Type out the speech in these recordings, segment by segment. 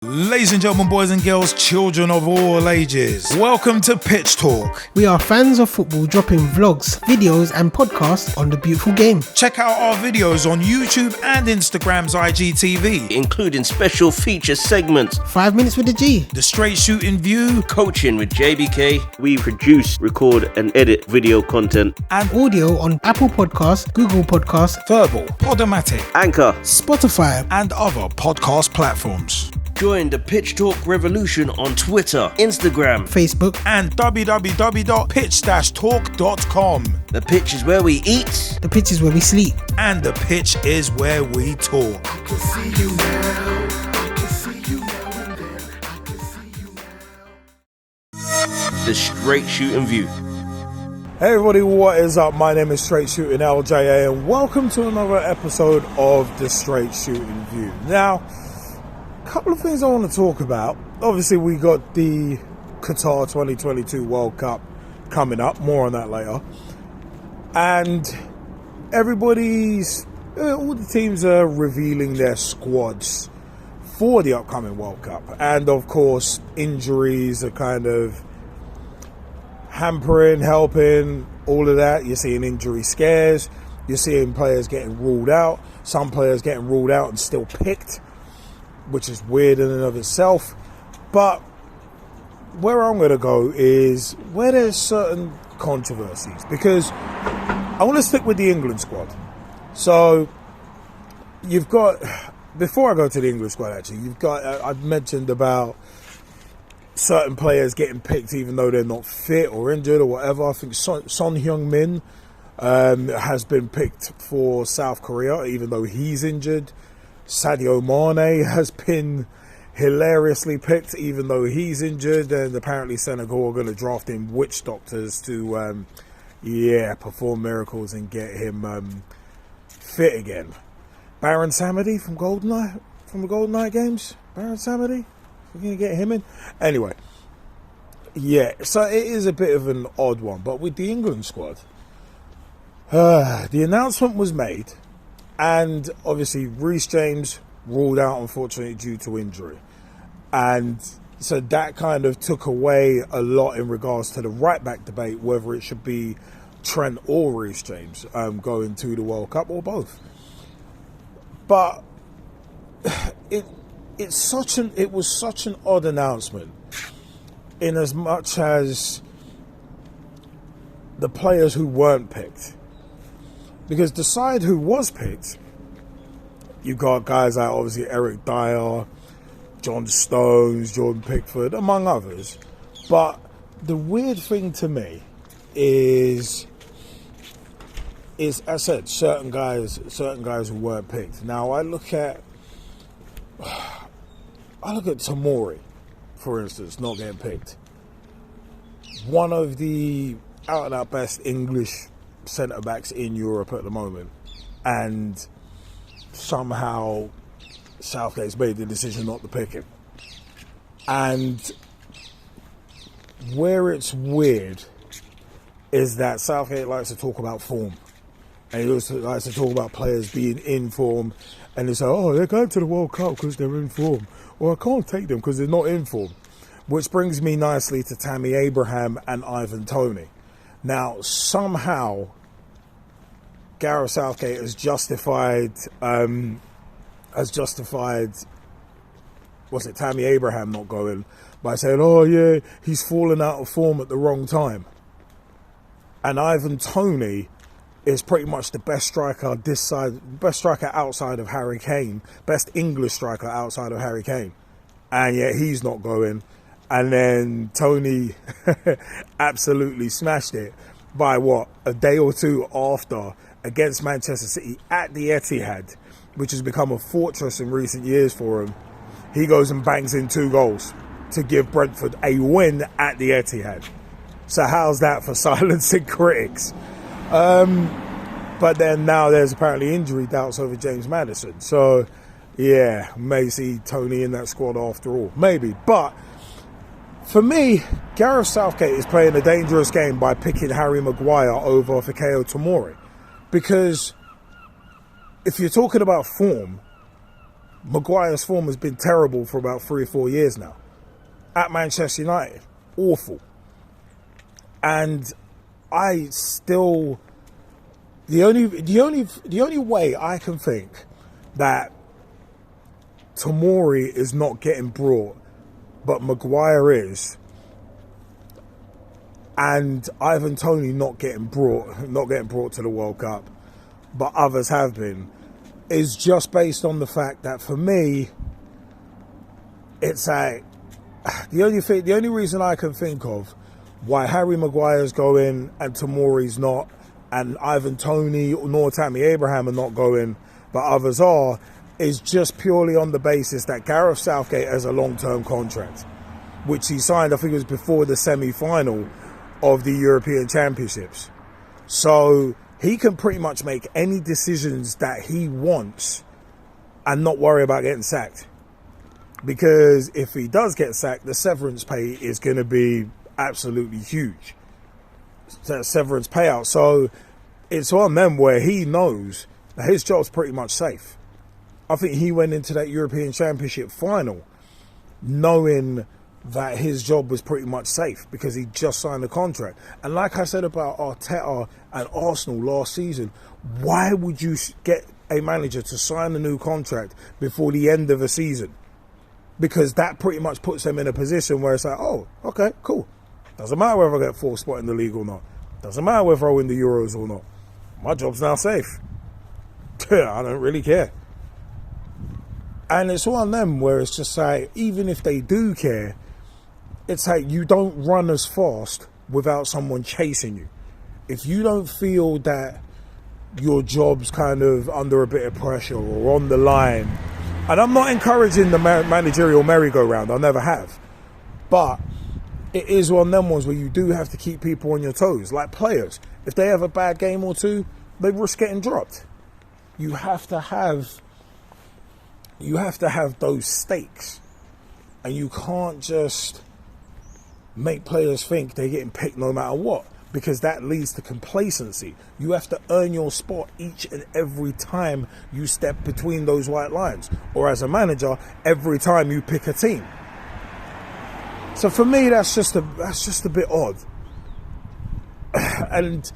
Ladies and gentlemen, boys and girls, children of all ages, welcome to Pitch Talk. We are fans of football dropping vlogs, videos and podcasts on the beautiful game. Check out our videos on YouTube and Instagram's IGTV, including special feature segments, 5 minutes with the G, the Straight Shootin View, coaching with JBK. We produce, record and edit video content and audio on Apple Podcasts, Google Podcasts, Verbal, Podomatic, Anchor, Spotify and other podcast platforms. Join the Pitch Talk revolution on Twitter, Instagram, Facebook and www.pitch-talk.com. The pitch is where we eat. The pitch is where we sleep. And the pitch is where we talk. I can see you now. I can see you now and then. I can see you now. The Straight Shootin View. Hey everybody, what is up? My name is Straight Shootin LJA and welcome to another episode of the Straight Shootin View. Now, a couple of things I want to talk about. Obviously, we got the Qatar 2022 World Cup coming up. More on that later. And all the teams are revealing their squads for the upcoming World Cup. And of course, injuries are kind of hampering, helping, all of that. You're seeing injury scares. You're seeing players getting ruled out. Some players getting ruled out and still picked, which is weird in and of itself. But where I'm going to go is where there's certain controversies, because I want to stick with the England squad. So you've got, before I go to the England squad actually, you've got, I've mentioned about certain players getting picked even though they're not fit or injured or whatever. I think Son Heung-min has been picked for South Korea even though he's injured. Sadio Mane has been hilariously picked even though he's injured, and apparently Senegal are going to draft in witch doctors to perform miracles and get him fit again. Baron Samedi from the GoldenEye games. Baron Samedi, we're going to get him in anyway. Yeah, so it is a bit of an odd one, but with the England squad, the announcement was made. And obviously, Reece James ruled out, unfortunately, due to injury. And so that kind of took away a lot in regards to the right-back debate, whether it should be Trent or Reece James going to the World Cup, or both. But it was such an odd announcement, in as much as the players who weren't picked. Because the side who was picked, you got guys like obviously Eric Dyer, John Stones, Jordan Pickford, among others. But the weird thing to me is as I said, certain guys who weren't picked. Now I look at Tomori, for instance, not getting picked. One of the out and out best English centre backs in Europe at the moment, and somehow Southgate's made the decision not to pick him. And where it's weird is that Southgate likes to talk about form, and he also likes to talk about players being in form, and they say, oh, they're going to the World Cup because they're in form, or I can't take them because they're not in form. Which brings me nicely to TammyAbraham and Ivan Toney. Now, somehow Gareth Southgate has justified TammyAbraham not going by saying, oh yeah, he's fallen out of form at the wrong time. And Ivan Toney is pretty much the best striker outside of Harry Kane, best English striker outside of Harry Kane. And yet he's not going. And then Toney absolutely smashed it by a day or two after, against Manchester City at the Etihad, which has become a fortress in recent years for him. He goes and bangs in 2 goals to give Brentford a win at the Etihad. So how's that for silencing critics? But then now there's apparently injury doubts over James Maddison. So yeah, may see Toney in that squad after all. Maybe. But for me, Gareth Southgate is playing a dangerous game by picking Harry Maguire over Fikayo Tomori. Because if you're talking about form, Maguire's form has been terrible for about 3 or 4 years now. At Manchester United, awful. And I still, the only way I can think that Tomori is not getting brought, but Maguire is, and Ivan Toney not getting brought to the World Cup, but others have been, is just based on the fact that for me, it's like the only reason I can think of why Harry Maguire's going and Tomori's not, and Ivan Toney nor TammyAbraham are not going, but others are, is just purely on the basis that Gareth Southgate has a long-term contract, which he signed, I think it was before the semi-final of the European Championships. So he can pretty much make any decisions that he wants and not worry about getting sacked. Because if he does get sacked, the severance pay is going to be absolutely huge. That severance payout. So it's on them where he knows that his job's pretty much safe. I think he went into that European Championship final knowing that his job was pretty much safe because he just signed a contract. And like I said about Arteta and Arsenal last season, why would you get a manager to sign a new contract before the end of a season? Because that pretty much puts them in a position where it's like, oh, okay, cool. Doesn't matter whether I get 4th spot in the league or not. Doesn't matter whether I win the Euros or not. My job's now safe. I don't really care. And it's one of them where it's just like, even if they do care, it's like you don't run as fast without someone chasing you. If you don't feel that your job's kind of under a bit of pressure or on the line, and I'm not encouraging the managerial merry-go-round, I never have, but it is one of them ones where you do have to keep people on your toes. Like players, if they have a bad game or two, they risk getting dropped. You have to have those stakes, and you can't just make players think they're getting picked no matter what, because that leads to complacency. You have to earn your spot each and every time you step between those white lines, or as a manager, every time you pick a team. So for me, that's just a bit odd. And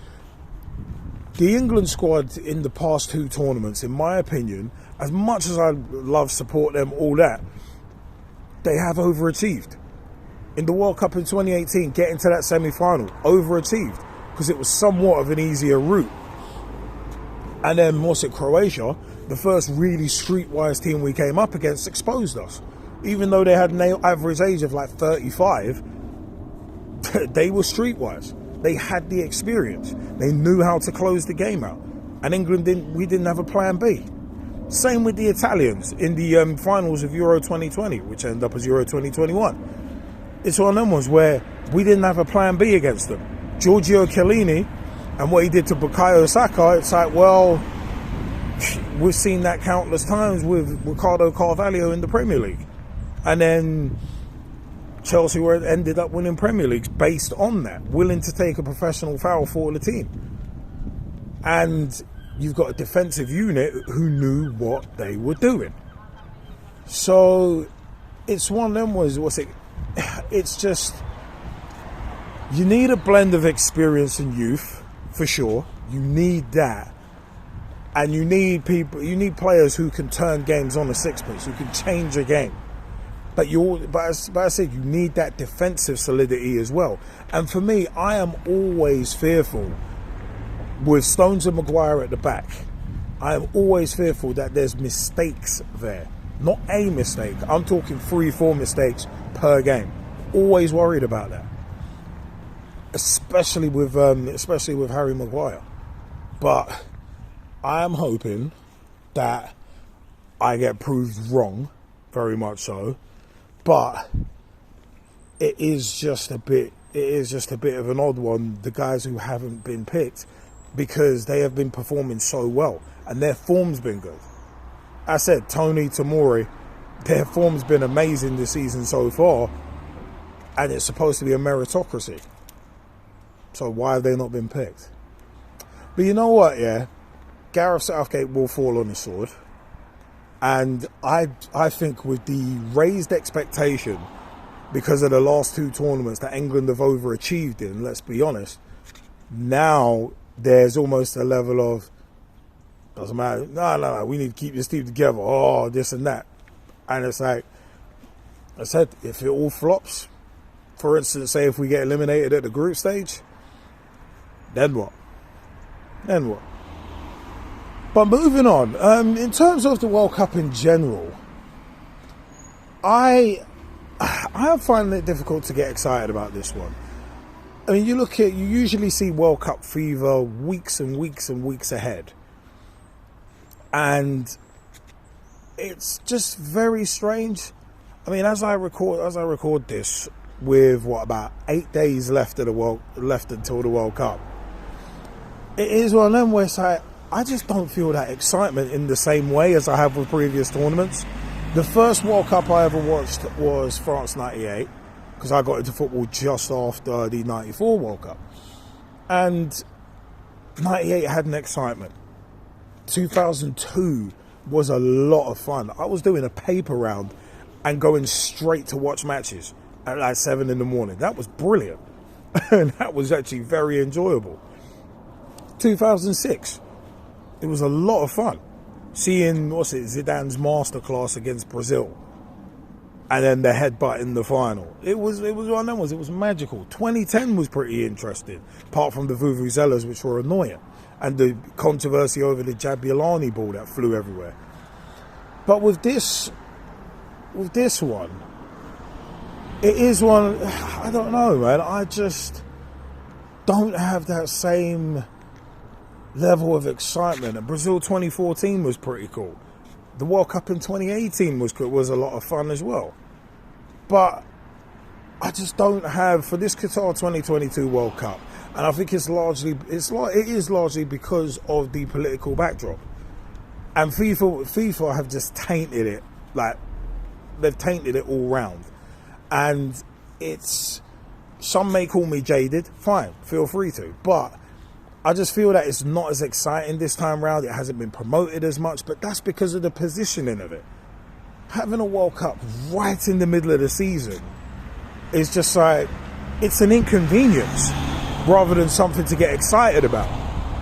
the England squad in the past 2 tournaments, in my opinion, as much as I love, support them, all that, they have overachieved. In the World Cup in 2018, getting to that semi-final, overachieved, because it was somewhat of an easier route. And then, Croatia, the first really streetwise team we came up against, exposed us. Even though they had an average age of like 35, they were streetwise. They had the experience. They knew how to close the game out. And England didn't have a plan B. Same with the Italians in the finals of Euro 2020, which ended up as Euro 2021. It's one of them ones where we didn't have a plan B against them. Giorgio Chiellini and what he did to Bukayo Saka, it's like, well, we've seen that countless times with Ricardo Carvalho in the Premier League. And then Chelsea ended up winning Premier Leagues based on that, willing to take a professional foul for the team. And you've got a defensive unit who knew what they were doing. So it's one of them was, it's just, you need a blend of experience and youth, for sure. You need that. And you need players who can turn games on a sixpence, who can change a game. But as I said, you need that defensive solidity as well. And for me, I am always fearful with Stones and Maguire at the back. I am always fearful that there's mistakes there. Not a mistake. I'm talking 3-4 mistakes per game. Always worried about that. Especially with Harry Maguire. But I am hoping that I get proved wrong, very much so. But it is just a bit of an odd one, the guys who haven't been picked, because they have been performing so well and their form's been good. I said Toney, Tomori, their form's been amazing this season so far, and it's supposed to be a meritocracy. So why have they not been picked? But you know what, yeah? Gareth Southgate will fall on his sword. And I think with the raised expectation, because of the last two tournaments that England have overachieved in, let's be honest, now there's almost a level of, doesn't matter, no, we need to keep this team together, oh, this and that. And it's like, I said, if it all flops, for instance, say if we get eliminated at the group stage, then what? Then what? But moving on, in terms of the World Cup in general, I am finding it difficult to get excited about this one. I mean, you usually see World Cup fever weeks and weeks and weeks ahead. And it's just very strange. I mean, as I record this with about 8 days left until the World Cup, it is one of them where it's like, I just don't feel that excitement in the same way as I have with previous tournaments. The first World Cup I ever watched was France 98, because I got into football just after the 94 World Cup. And 98 had an excitement. 2002 was a lot of fun. I was doing a paper round and going straight to watch matches at like 7 in the morning. That was brilliant. And that was actually very enjoyable. 2006, it was a lot of fun. Seeing, Zidane's masterclass against Brazil. And then the headbutt in the final. It was one of them ones. It was magical. 2010 was pretty interesting, apart from the vuvuzelas, which were annoying, and the controversy over the Jabulani ball that flew everywhere. But with this one, it is one, I don't know, man. I just don't have that same level of excitement. And Brazil 2014 was pretty cool. The World Cup in 2018 was a lot of fun as well. But I just don't have, for this Qatar 2022 World Cup, and I think it is largely because of the political backdrop. And FIFA have just tainted it, like, they've tainted it all round. And some may call me jaded, fine, feel free to. But I just feel that it's not as exciting this time round. It hasn't been promoted as much, but that's because of the positioning of it. Having a World Cup right in the middle of the season is just like, it's an inconvenience rather than something to get excited about.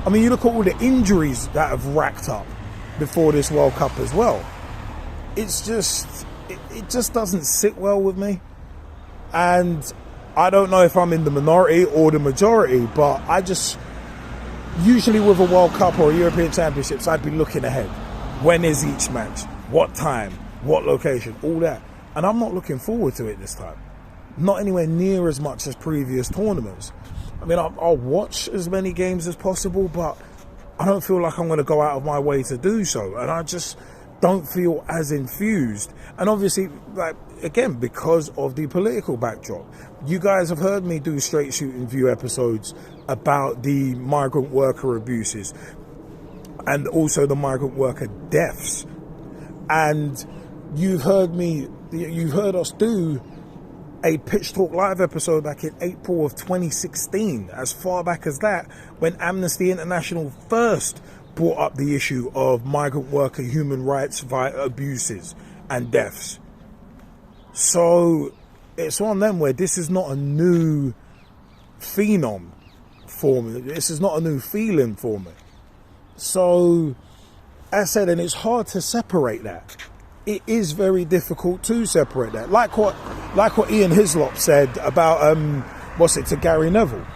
I mean, you look at all the injuries that have racked up before this World Cup as well. It's just, it just doesn't sit well with me. And I don't know if I'm in the minority or the majority, but usually with a World Cup or a European Championships, I'd be looking ahead. When is each match? What time? What location? All that. And I'm not looking forward to it this time. Not anywhere near as much as previous tournaments. I mean, I'll watch as many games as possible, but I don't feel like I'm going to go out of my way to do so. And I just don't feel as infused. And obviously, like, again, because of the political backdrop. You guys have heard me do Straight Shootin View episodes about the migrant worker abuses and also the migrant worker deaths. And you've heard us do a Pitch Talk Live episode back in April of 2016, as far back as that, when Amnesty International first brought up the issue of migrant worker human rights abuses and deaths. So it's one of them where this is not a new phenom for me. This is not a new feeling for me. So, as I said, and it's hard to separate that. It is very difficult to separate that. Like what Ian Hislop said about to Gary Neville.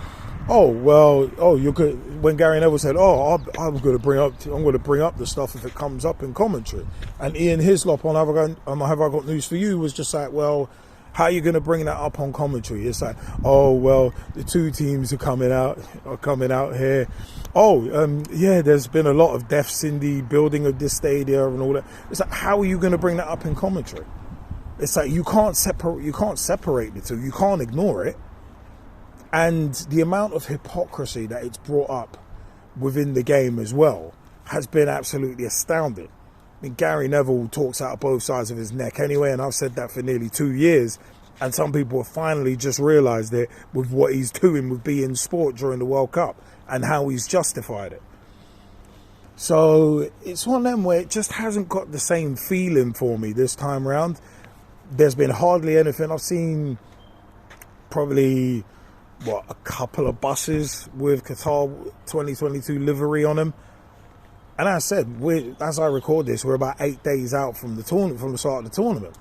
You're good. When Gary Neville said, I'm going to bring up the stuff if it comes up in commentary. And Ian Hislop on Have I Got News For You was just like, well, how are you going to bring that up on commentary? It's like, the two teams are coming out here. There's been a lot of deaths in the building of this stadium and all that. It's like, how are you going to bring that up in commentary? It's like, you can't separate the two. You can't ignore it. And the amount of hypocrisy that it's brought up within the game as well has been absolutely astounding. I mean, Gary Neville talks out of both sides of his neck anyway, and I've said that for nearly 2 years. And some people have finally just realised it with what he's doing with beIN Sport during the World Cup and how he's justified it. So it's one of them where it just hasn't got the same feeling for me this time around. There's been hardly anything. I've seen probably, a couple of buses with Qatar 2022 livery on them. And as I said, as I record this, we're about 8 days out from the tournament, from the start of the tournament.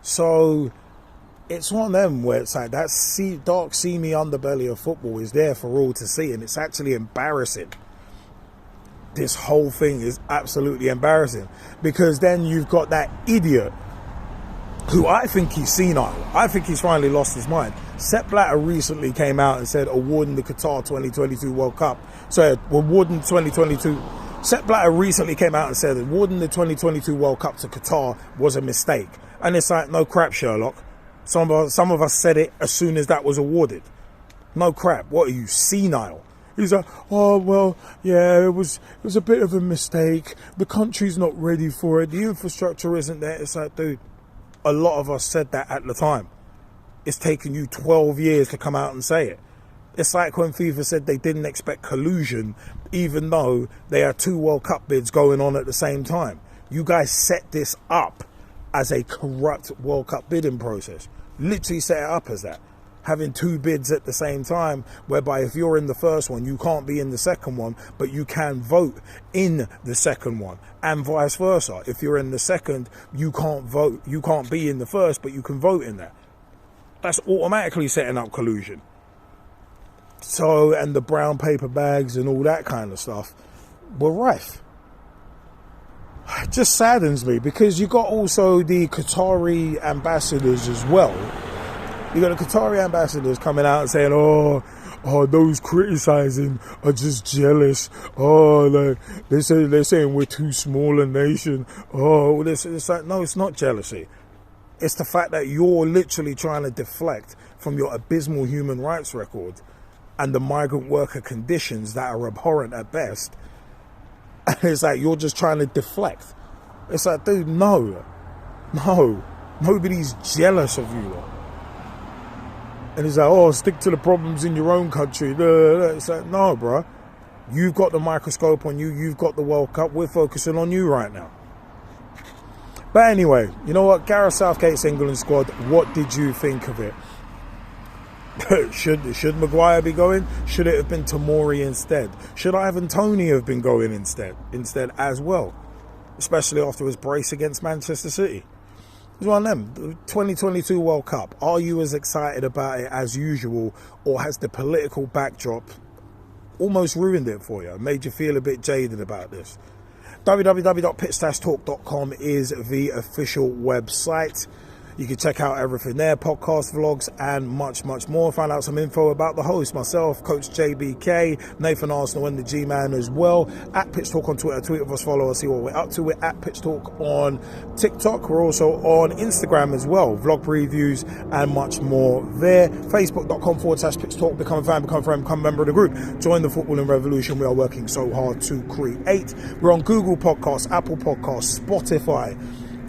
So it's one of them where it's like that dark, seamy underbelly of football is there for all to see, and it's actually embarrassing. This whole thing is absolutely embarrassing, because then you've got that idiot who I think he's senile. I think he's finally lost his mind. Sepp Blatter recently came out and said awarding the Qatar 2022 World Cup. Awarding 2022. Sepp Blatter recently came out and said awarding the 2022 World Cup to Qatar was a mistake. And it's like, no crap, Sherlock. Some of us said it as soon as that was awarded. No crap. What are you, senile? He's like, oh, well, yeah, it was a bit of a mistake. The country's not ready for it. The infrastructure isn't there. It's like, dude, a lot of us said that at the time. It's taken you 12 years to come out and say it. It's like when FIFA said they didn't expect collusion, even though they had 2 World Cup bids going on at the same time. You guys set this up as a corrupt World Cup bidding process. Literally set it up as that. Having 2 bids at the same time, whereby if you're in the first one, you can't be in the second one, but you can vote in the second one, and vice versa. If you're in the second, you can't vote, you can't be in the first, but you can vote in that. That's automatically setting up collusion. So, and the brown paper bags and all that kind of stuff were rife. It just saddens me, because you got also the Qatari ambassadors as well. You got the Qatari ambassadors coming out and saying, oh, those criticizing are just jealous. Oh, they're saying we're too small a nation. Oh, it's like, no, it's not jealousy. It's the fact that you're literally trying to deflect from your abysmal human rights record and the migrant worker conditions that are abhorrent at best. It's like you're just trying to deflect. It's like, dude, no. Nobody's jealous of you. And it's like, oh, stick to the problems in your own country. It's like, no, bro. You've got the microscope on you. You've got the World Cup. We're focusing on you right now. But anyway, you know what? Gareth Southgate's England squad, what did you think of it? Should Maguire be going? Should it have been Tomori instead? Should Ivan Toney have been going instead as well? Especially after his brace against Manchester City. It's one of them. The 2022 World Cup. Are you as excited about it as usual, or has the political backdrop almost ruined it for you? Made you feel a bit jaded about this? www.pitch-talk.com is the official website. You can check out everything there, podcasts, vlogs, and much, much more. Find out some info about the host, myself, Coach JBK, Nathan Arsenal, and the G-Man as well. At Pitch Talk on Twitter. Tweet with us, follow us, see what we're up to. We're at Pitch Talk on TikTok. We're also on Instagram as well. Vlog previews and much more there. Facebook.com/Pitch Talk. Become a fan, become a friend, become a member of the group. Join the footballing revolution. We are working so hard to create. We're on Google Podcasts, Apple Podcasts, Spotify,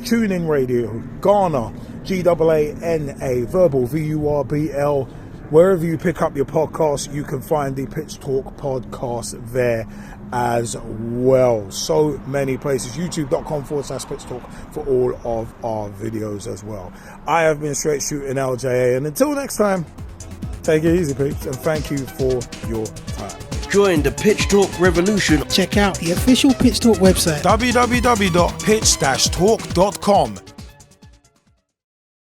TuneIn Radio, Ghana, GAANA, Verbal, VURBL. Wherever you pick up your podcast, you can find the Pitch Talk podcast there as well. So many places. YouTube.com/Pitch Talk for all of our videos as well. I have been Straight Shootin LJA, and until next time, take it easy, peeps, and thank you for your time. Join the Pitch Talk revolution. Check out the official Pitch Talk website. www.pitch-talk.com.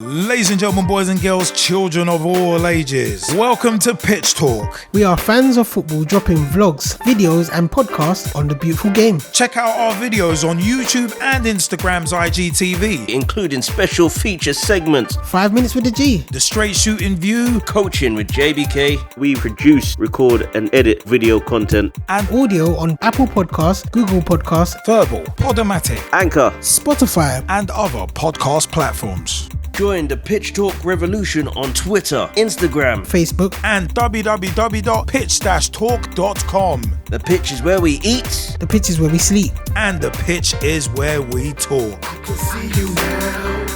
Ladies and gentlemen, boys and girls, children of all ages, welcome to Pitch Talk. We are fans of football, dropping vlogs, videos and podcasts on the beautiful game. Check out our videos on YouTube and Instagram's IGTV, including special feature segments, 5 minutes with the G, the Straight Shootin View, coaching with JBK. We produce, record and edit video content and audio on Apple Podcasts, Google Podcasts, Verbal, Podomatic, Anchor, Spotify and other podcast platforms. Join the Pitch Talk revolution on Twitter, Instagram, Facebook and www.pitch-talk.com. The pitch is where we eat. The pitch is where we sleep. And the pitch is where we talk. I can see you now.